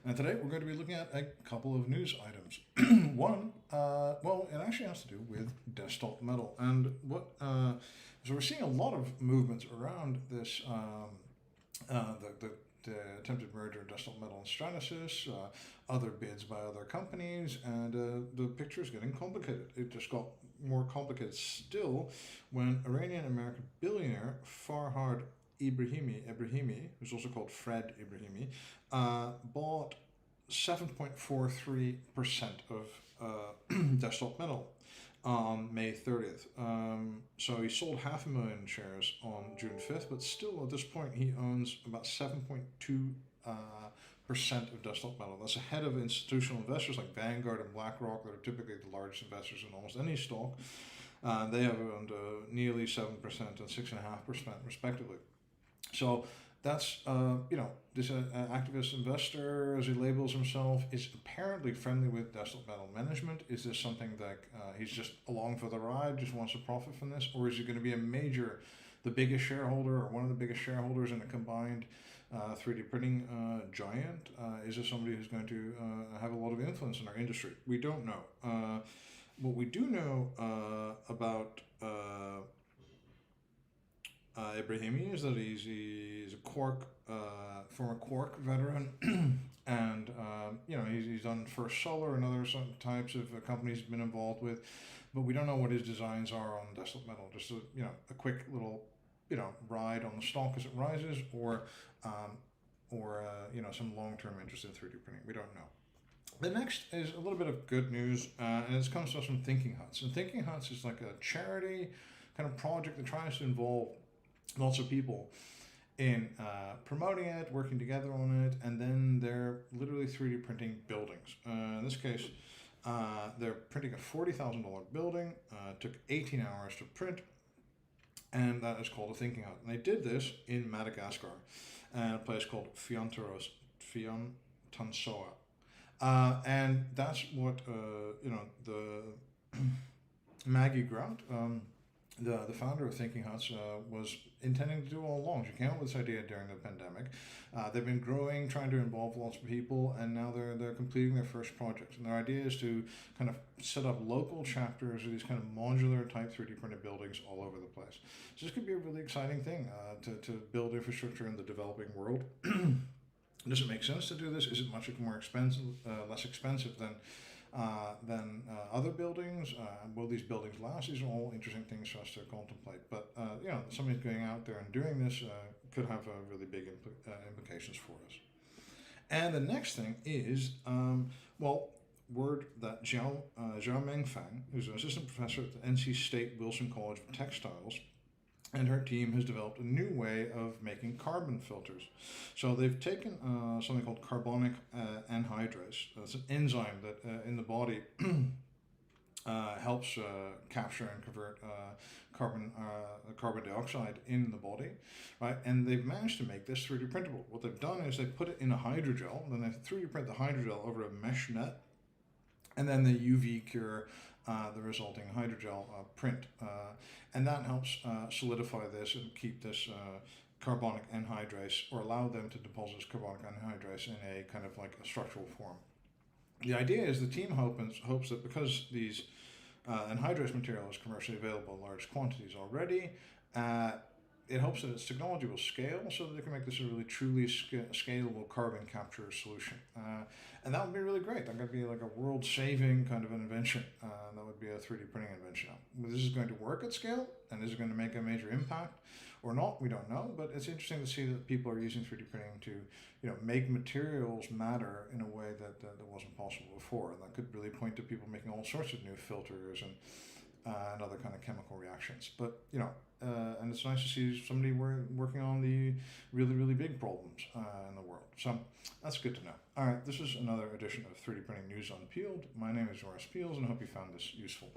And today we're going to be looking at a couple of news items. One, well, it actually has to do with desktop metal. And so we're seeing a lot of movements around this, the attempted merger of desktop metal and Stratasys, other bids by other companies, and the picture is getting complicated. It just got more complicated still when Iranian-American billionaire Farhad Ebrahimi, who's also called Fred Ebrahimi, bought 7.43% of desktop metal on May 30th. So he sold 500,000 shares on June 5th, but still at this point he owns about 7.2% of desktop metal. That's ahead of institutional investors like Vanguard and Blackrock, that are typically the largest investors in almost any stock. They have owned nearly 7% and 6.5% respectively. So that's, this activist investor, as he labels himself, is apparently friendly with desktop metal management. Is this something that he's just along for the ride, just wants to profit from this? Or is he going to be the biggest shareholder or one of the biggest shareholders in a combined 3D printing giant? Is this somebody who's going to have a lot of influence in our industry? We don't know. What we do know about Ebrahimi is that he's a former Quark veteran, and he's done First Solar and other types of companies he's been involved with, but we don't know what his designs are on desktop metal. Just a quick little ride on the stock as it rises, or some long-term interest in 3D printing. We don't know. The next is a little bit of good news, and it comes to us from ThinkingHuts. And ThinkingHuts is like a charity kind of project that tries to involve lots of people in promoting it, working together on it, and then they're literally 3D printing buildings. In this case, they're printing a $40,000 building. It took 18 hours to print, and that is called a Thinking Hut. And they did this in Madagascar, a place called Fianarantsoa. And that's what the Maggie Grout, the founder of ThinkingHuts, was intending to do all along. She came up with this idea during the pandemic. They've been growing, trying to involve lots of people, and now they're completing their first project. And their idea is to kind of set up local chapters of these kind of modular type 3D printed buildings all over the place. So this could be a really exciting thing to build infrastructure in the developing world. Does it make sense to do this? Is it much more expensive, less expensive than other buildings? Will these buildings last? These are all interesting things for us to contemplate. But somebody going out there and doing this could have really big implications for us. And the next thing is, word that Xiaomeng Fang, who's an assistant professor at the NC State Wilson College of Textiles, and her team has developed a new way of making carbon filters. So they've taken something called carbonic anhydrase. It's an enzyme that in the body helps capture and convert carbon dioxide in the body, right? And they've managed to make this 3D printable. What they've done is they put it in a hydrogel, then they 3D print the hydrogel over a mesh net, and then they UV cure the resulting hydrogel print. And that helps solidify this and keep this carbonic anhydrase, or allow them to deposit this carbonic anhydrase in a kind of like a structural form. The idea is the team hopes that because these anhydrase material is commercially available in large quantities already, it hopes that its technology will scale so that they can make this a really truly scalable carbon capture solution. And that would be really great. That would be like a world-saving kind of an invention. That would be a 3D printing invention. This is going to work at scale, and is it going to make a major impact or not? We don't know, but it's interesting to see that people are using 3D printing to make materials matter in a way that wasn't possible before. And that could really point to people making all sorts of new filters and other kind of chemical reactions. But and it's nice to see somebody working on the really, really big problems in the world. So that's good to know. All right, this is another edition of 3D Printing News Unpeeled. My name is Joris Peels, and I hope you found this useful.